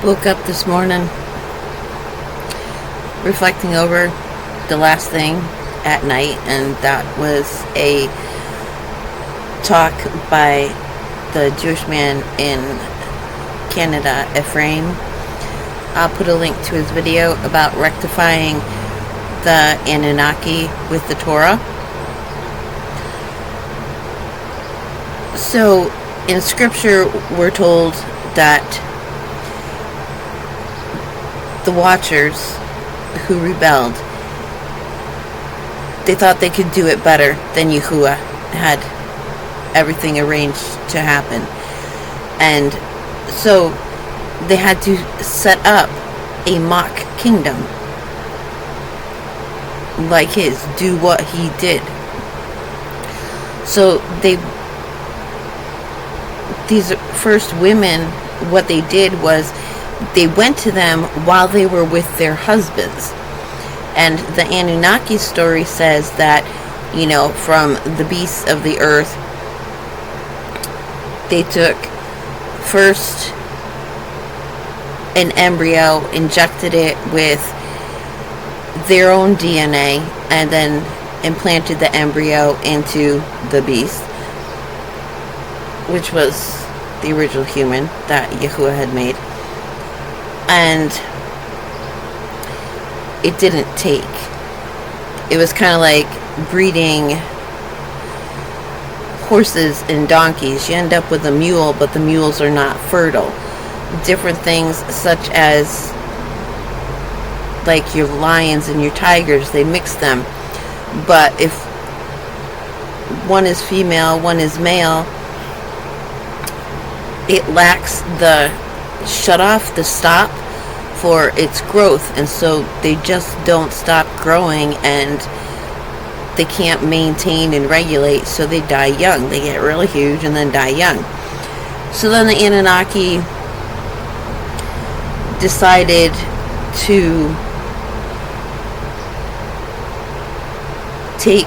Woke up this morning reflecting over the last thing at night, and that was a talk by the Jewish man in Canada, Ephraim. I'll put a link to his video about rectifying the Anunnaki with the Torah. So in scripture we're told that the Watchers who rebelled, they thought they could do it better than Yahuwah had everything arranged to happen. And so they had to set up a mock kingdom like his, do what he did. So these first women, what they did was they went to them while they were with their husbands. And the Anunnaki story says that, from the beasts of the earth, they took first an embryo, injected it with their own DNA, and then implanted the embryo into the beast, which was the original human that Yahuwah had made. And it didn't take. It was kind of like breeding horses and donkeys. You end up with a mule, but the mules are not fertile. Different things such as like your lions and your tigers, they mix them. But if one is female, one is male, it lacks the shut off, the stop for its growth, and so they just don't stop growing, and they can't maintain and regulate, so they die young. They get really huge and then die young. So then the Anunnaki decided to take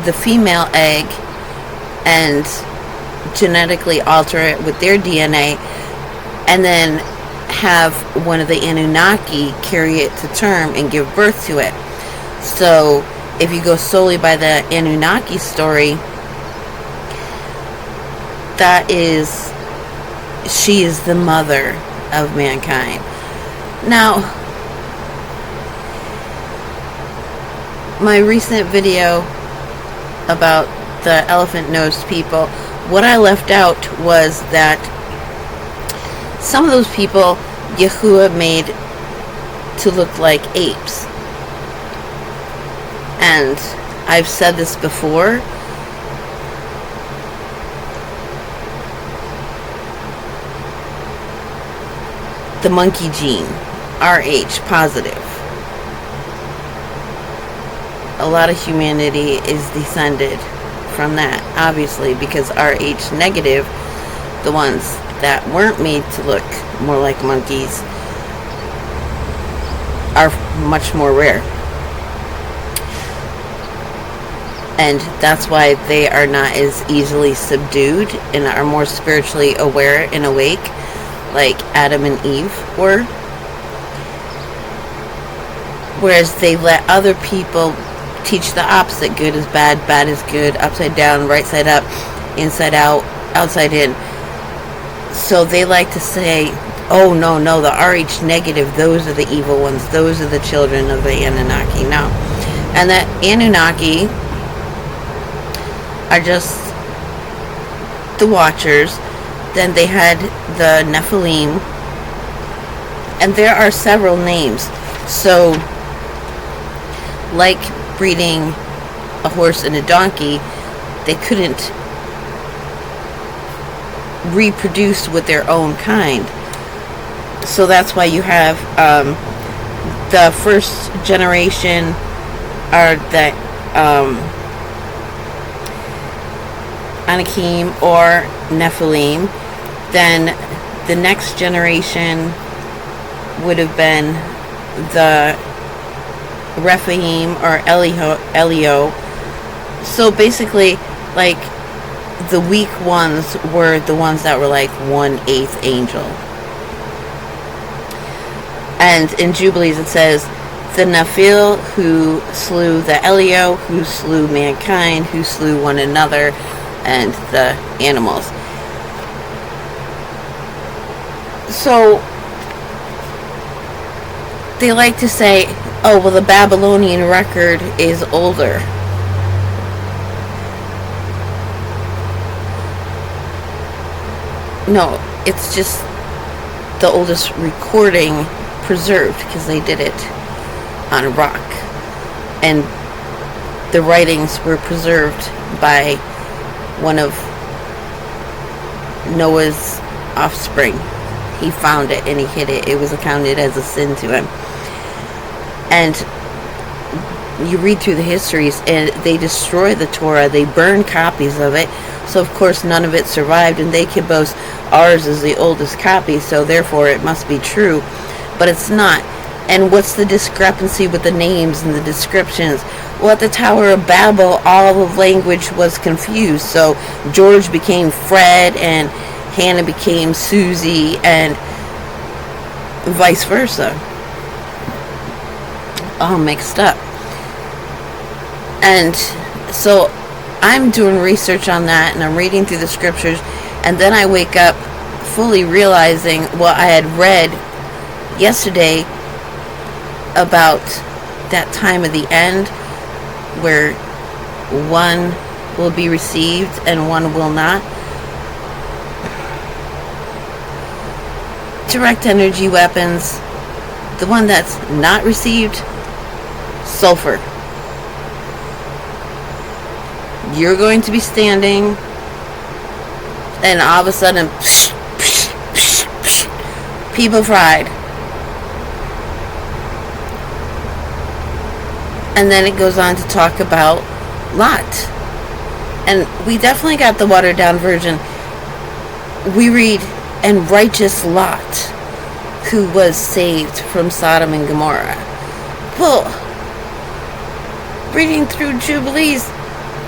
the female egg and genetically alter it with their DNA, and then have one of the Anunnaki carry it to term and give birth to it. So if you go solely by the Anunnaki story, that is, she is the mother of mankind. Now, my recent video about the elephant-nosed people, what I left out was that some of those people Yahuwah made to look like apes. And I've said this before, the monkey gene, RH positive. A lot of humanity is descended from that, obviously, because RH negative, the ones that weren't made to look more like monkeys, are much more rare. And that's why they are not as easily subdued and are more spiritually aware and awake, like Adam and Eve were. Whereas they let other people teach the opposite. Good is bad, bad is good, upside down, right side up, inside out, outside in. So they like to say, oh no, the RH negative, those are the evil ones, those are the children of the Anunnaki. No. And that Anunnaki are just the Watchers. Then they had the Nephilim, and there are several names. So like breeding a horse and a donkey, they couldn't reproduce with their own kind. So that's why you have the first generation are the Anakim or Nephilim. Then the next generation would have been the Rephaim or Elio. So basically, like, the weak ones were the ones that were like 1/8 angel. And in Jubilees it says, the Nephil who slew the Elio, who slew mankind, who slew one another, and the animals. So they like to say, oh, well, the Babylonian record is older. No, it's just the oldest recording preserved, because they did it on a rock. And the writings were preserved by one of Noah's offspring. He found it and he hid it. It was accounted as a sin to him. And you read through the histories, and they destroy the Torah. They burn copies of it. So, of course, none of it survived, and they can boast ours is the oldest copy, so therefore it must be true. But it's not. And what's the discrepancy with the names and the descriptions? Well, at the Tower of Babel, all of language was confused. So George became Fred, and Hannah became Susie, and vice versa. All mixed up. And so I'm doing research on that, and I'm reading through the scriptures, and then I wake up fully realizing what I had read yesterday about that time of the end where one will be received and one will not. Direct energy weapons, the one that's not received, sulfur. You're going to be standing, and all of a sudden, people fried. And then it goes on to talk about Lot. And we definitely got the watered down version. We read, and righteous Lot, who was saved from Sodom and Gomorrah. Well, reading through Jubilees,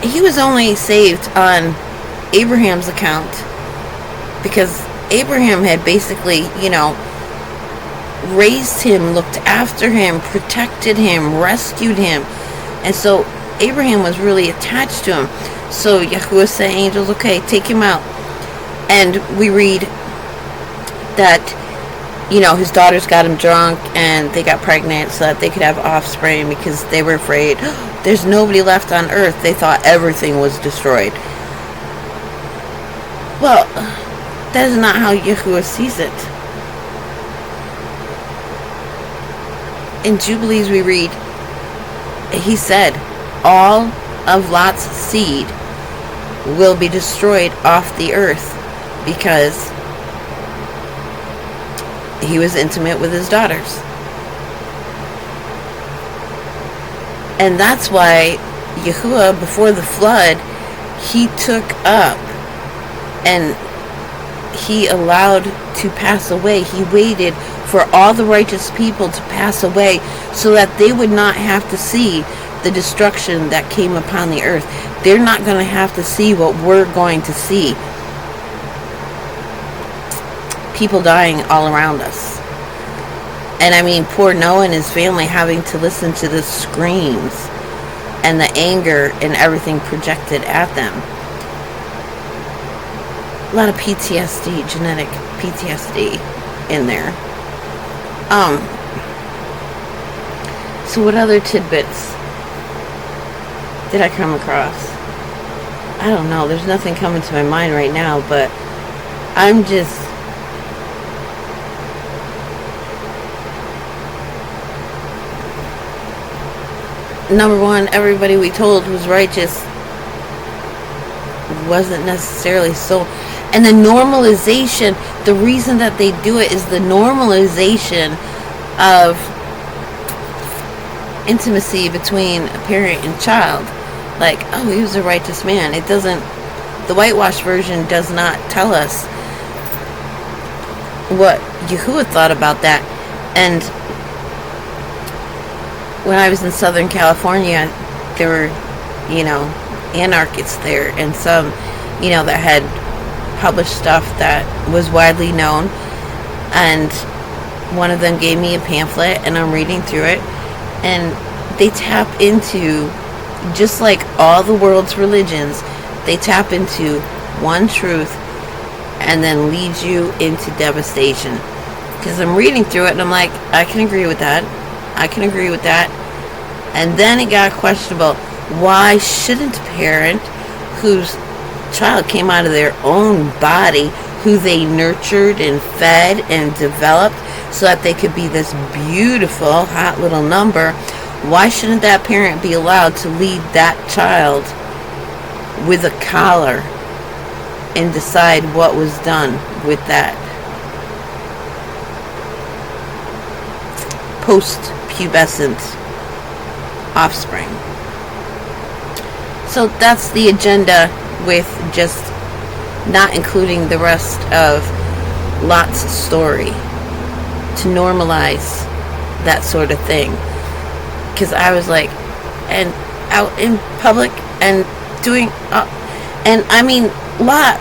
he was only saved on Abraham's account, because Abraham had basically, raised him, looked after him, protected him, rescued him. And so Abraham was really attached to him. So Yahuwah said, angels, okay, take him out. And we read that, his daughters got him drunk and they got pregnant so that they could have offspring, because they were afraid there's nobody left on earth. They thought everything was destroyed. Well, that is not how Yahuwah sees it. In Jubilees we read, he said, all of Lot's seed will be destroyed off the earth because he was intimate with his daughters. And that's why Yahuwah, before the flood, he took up and he allowed to pass away. He waited for all the righteous people to pass away so that they would not have to see the destruction that came upon the earth. They're not going to have to see what we're going to see. People dying all around us. And I mean, poor Noah and his family having to listen to the screams and the anger and everything projected at them. A lot of PTSD, genetic PTSD in there. So what other tidbits did I come across? I don't know. There's nothing coming to my mind right now, but I'm just... Number one, everybody we told was righteous wasn't necessarily so. And the normalization, the reason that they do it is the normalization of intimacy between a parent and child. Like, oh, he was a righteous man. It doesn't, the whitewash version does not tell us what Yahuwah thought about that. And when I was in Southern California, there were, anarchists there, and some, that had published stuff that was widely known. And one of them gave me a pamphlet, and I'm reading through it, and they tap into, just like all the world's religions, they tap into one truth and then lead you into devastation. Because I'm reading through it and I'm like, I can agree with that. I can agree with that. And then it got questionable. Why shouldn't a parent whose child came out of their own body, who they nurtured and fed and developed so that they could be this beautiful, hot little number, why shouldn't that parent be allowed to lead that child with a collar and decide what was done with that post-pubescent offspring? So that's the agenda, with just not including the rest of Lot's story, to normalize that sort of thing. Because I was like, and out in public and doing, and I mean, Lot,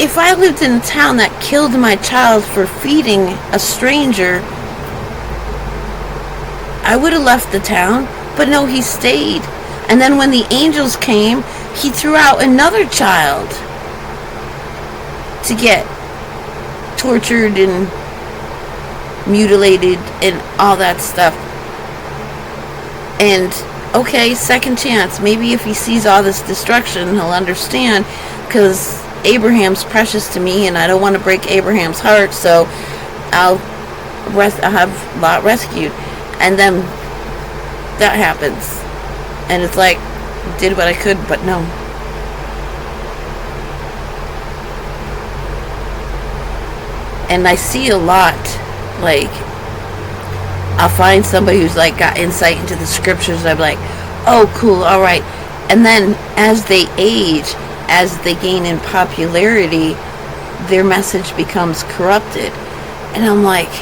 if I lived in a town that killed my child for feeding a stranger, I would have left the town. But no, he stayed. And then when the angels came, he threw out another child to get tortured and mutilated and all that stuff. And okay, second chance. Maybe if he sees all this destruction, he'll understand, because Abraham's precious to me and I don't want to break Abraham's heart, so I'll have Lot rescued. And then that happens. And it's like, did what I could, but no. And I see a lot, like, I'll find somebody who's like got insight into the scriptures, and I'm like, oh cool, alright. And then as they age, as they gain in popularity, their message becomes corrupted. And I'm like,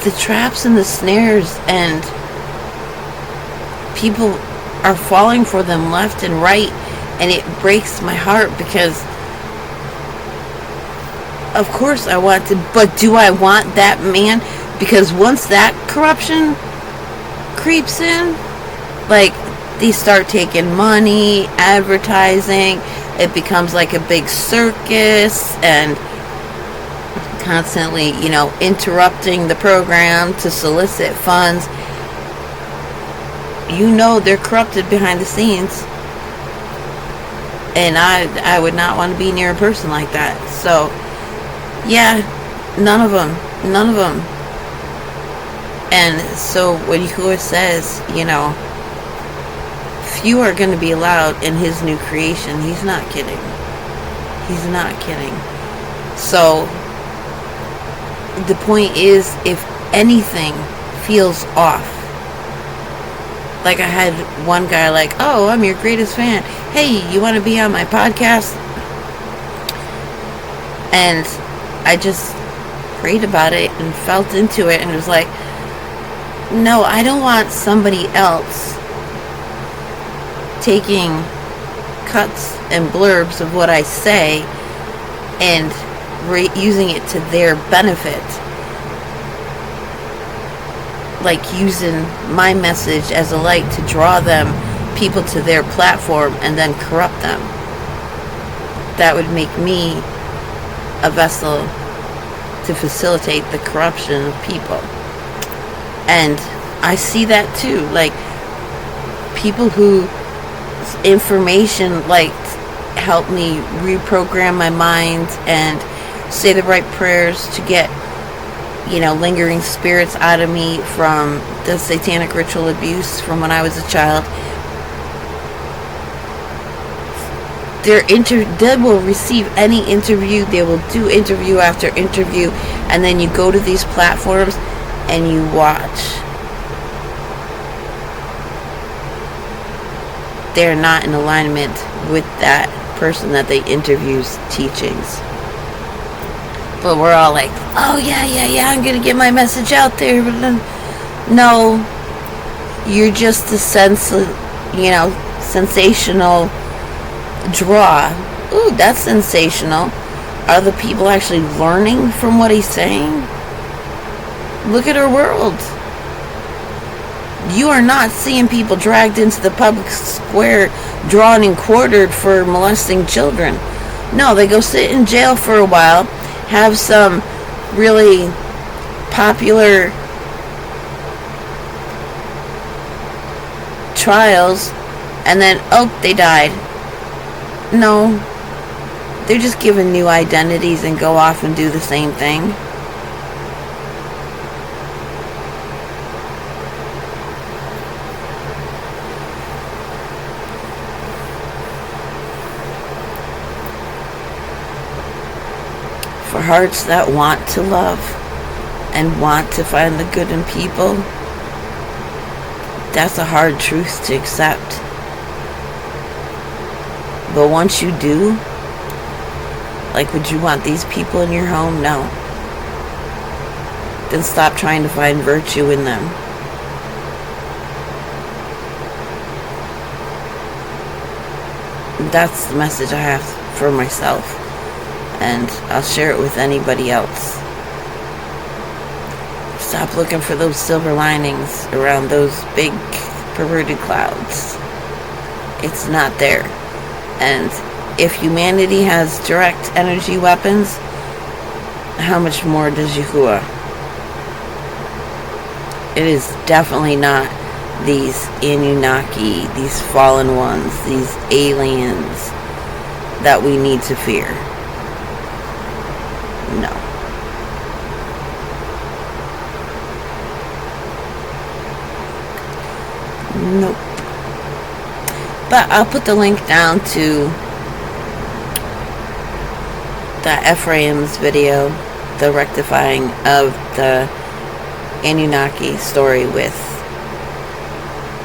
the traps and the snares, and people are falling for them left and right, and it breaks my heart, because of course I want to, but do I want that man? Because once that corruption creeps in, like, they start taking money, advertising, it becomes like a big circus, and constantly, interrupting the program to solicit funds. They're corrupted behind the scenes, and I would not want to be near a person like that. So yeah, none of them. And so when Yahuwah says, few are going to be allowed in his new creation, he's not kidding. So the point is, if anything feels off, like I had one guy like, oh, I'm your greatest fan, hey, you want to be on my podcast? And I just prayed about it and felt into it, and it was like, no, I don't want somebody else taking cuts and blurbs of what I say and using it to their benefit, like using my message as a light to draw people to their platform and then corrupt them. That would make me a vessel to facilitate the corruption of people. And I see that too, like people who information like help me reprogram my mind and say the right prayers to get lingering spirits out of me from the satanic ritual abuse from when I was a child. They will receive any interview. They will do interview after interview, and then you go to these platforms and you watch. They're not in alignment with that person that they interview's teachings. But we're all like, oh yeah, I'm gonna get my message out there. But then, no, you're just a sensational draw. Ooh, that's sensational. Are the people actually learning from what he's saying? Look at our world. You are not seeing people dragged into the public square, drawn and quartered for molesting children. No, they go sit in jail for a while, have some really popular trials, and then, oh, they died. No, they're just given new identities and go off and do the same thing. For hearts that want to love and want to find the good in people, that's a hard truth to accept. But once you do, like, would you want these people in your home? No. Then stop trying to find virtue in them. That's the message I have for myself. And I'll share it with anybody else. Stop looking for those silver linings around those big perverted clouds. It's not there. And if humanity has direct energy weapons, how much more does Yahuwah? It is definitely not these Anunnaki, these fallen ones, these aliens that we need to fear. No. Nope. But I'll put the link down to the Ephraim's video, the rectifying of the Anunnaki story with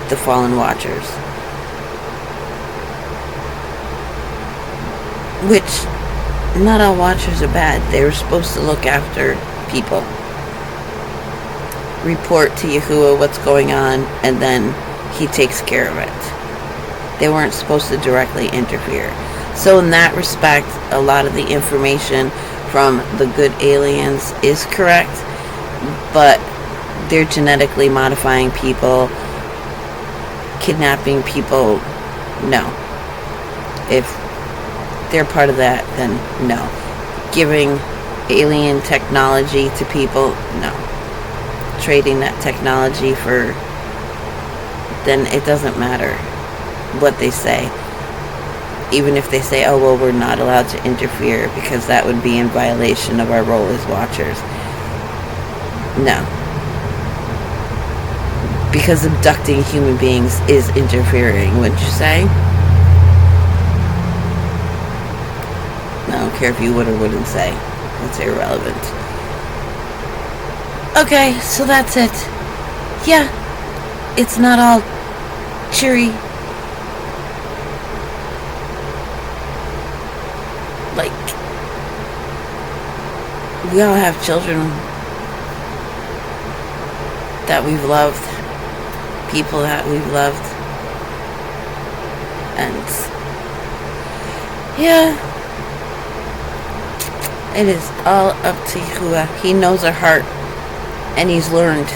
the fallen watchers. Which, not all watchers are bad. They were supposed to look after people. Report to Yahuwah what's going on, and then he takes care of it. They weren't supposed to directly interfere. So in that respect, a lot of the information from the good aliens is correct, but they're genetically modifying people, kidnapping people. No. If they're part of that, then no. Giving alien technology to people, no. Trading that technology for, then it doesn't matter what they say. Even if they say, oh, well, we're not allowed to interfere because that would be in violation of our role as watchers. No. Because abducting human beings is interfering, wouldn't you say? I don't care if you would or wouldn't say. It's irrelevant. Okay, so that's it. Yeah, it's not all cheery. Like, we all have children that we've loved, people that we've loved, and yeah, it is all up to Yahuwah. He knows our heart, and he's learned.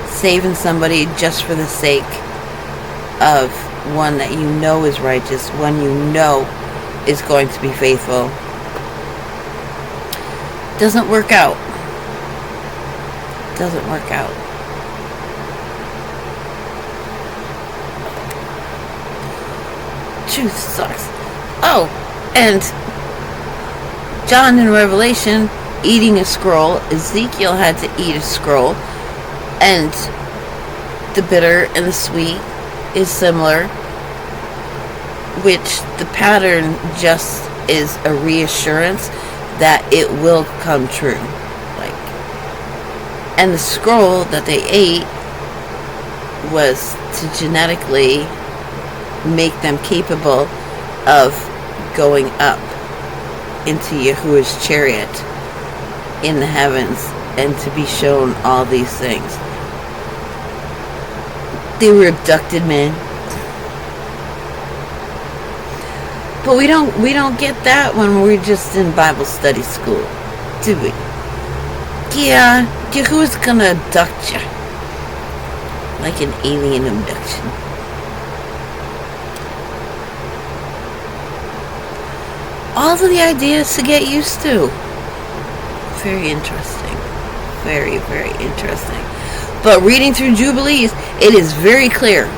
Saving somebody just for the sake of one that you know is righteous, one you know is going to be faithful, doesn't work out. Doesn't work out. Truth sucks. Oh, and John in Revelation eating a scroll. Ezekiel had to eat a scroll, and the bitter and the sweet is similar, which the pattern just is a reassurance that it will come true. Like, and the scroll that they ate was to genetically make them capable of going up into Yahuwah's chariot in the heavens and to be shown all these things. They were abducted men. But we don't get that when we're just in Bible study school, do we? Yeah, Yahuwah's gonna abduct you. Like an alien abduction. All of the ideas to get used to. Very interesting. Very, very interesting. But reading through Jubilees, it is very clear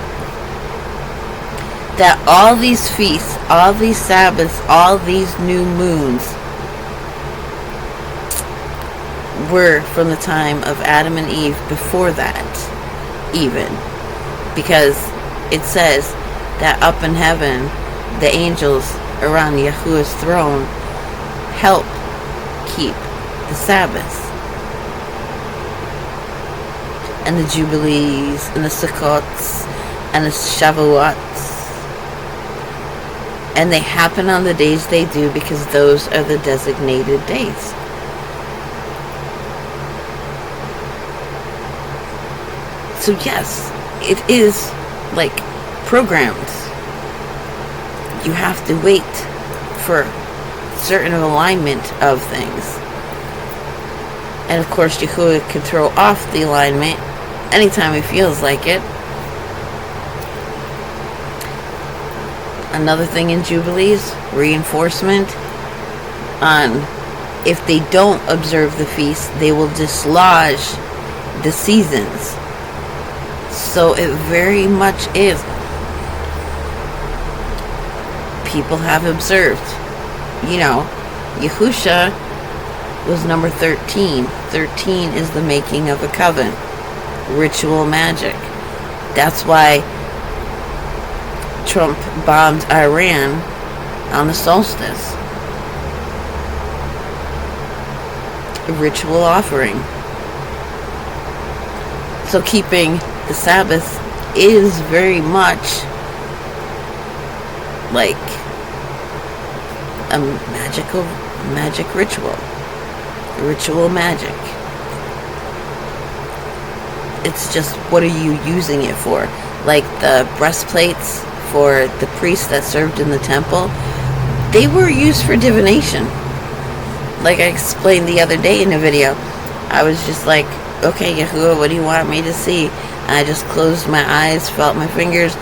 that all these feasts, all these Sabbaths, all these new moons were from the time of Adam and Eve, before that even, because it says that up in heaven the angels around Yahuwah's throne help keep the Sabbaths and the Jubilees and the Sukkots and the Shavuots, and they happen on the days they do because those are the designated days. So yes, it is like programmed. You have to wait for certain alignment of things. And of course, Yahuwah can throw off the alignment anytime he feels like it. Another thing in Jubilees, reinforcement on if they don't observe the feast, they will dislodge the seasons. So it very much is. People have observed. You know, Yahusha was number 13. 13 is the making of a covenant. Ritual magic. That's why Trump bombed Iran on the solstice. A ritual offering. So keeping the Sabbath is very much like a magic ritual. Ritual magic. It's just, what are you using it for? Like the breastplates for the priests that served in the temple, they were used for divination. Like I explained the other day in a video, I was just like, okay, Yahuwah, what do you want me to see? And I just closed my eyes, felt my fingers,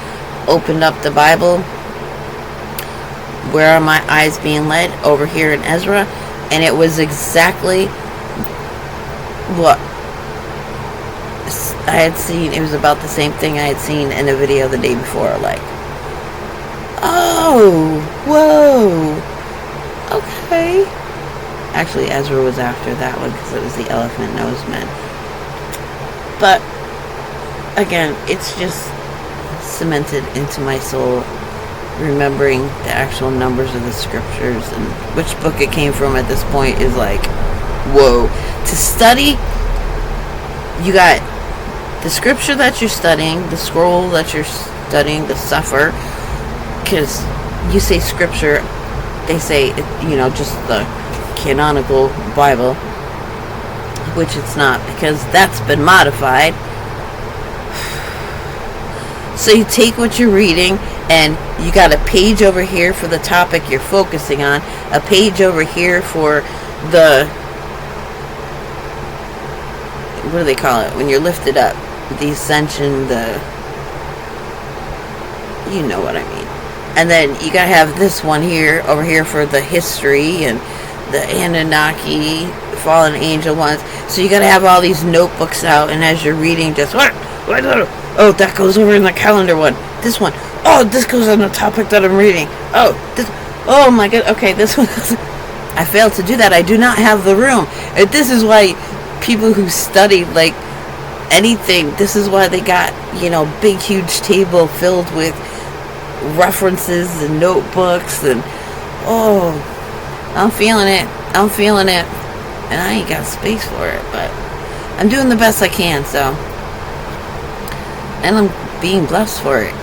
opened up the Bible. Where are my eyes being led? Over here in Ezra. And it was exactly what I had seen. It was about the same thing I had seen in a video the day before. Like, oh, whoa, okay. Actually, Ezra was after that one because it was the elephant nose men. But again, it's just cemented into my soul, remembering the actual numbers of the scriptures and which book it came from at this point is like, whoa. To study, you got the scripture that you're studying, the scroll that you're studying, the Sefer, because you say scripture, they say, just the canonical Bible, which it's not, because that's been modified. So you take what you're reading, and you got a page over here for the topic you're focusing on, a page over here for the, what do they call it, when you're lifted up, the ascension, you know what I mean. And then you gotta have this one here, over here for the history, and the Annukaki, fallen angel ones. So you gotta have all these notebooks out, and as you're reading, just, oh, that goes over in the calendar one. This one. Oh, this goes on the topic that I'm reading. Oh, this. Oh my god. Okay, this one. I failed to do that. I do not have the room. And this is why people who study like anything, this is why they got, big huge table filled with references and notebooks and I'm feeling it. And I ain't got space for it, but I'm doing the best I can, so. And I'm being blessed for it.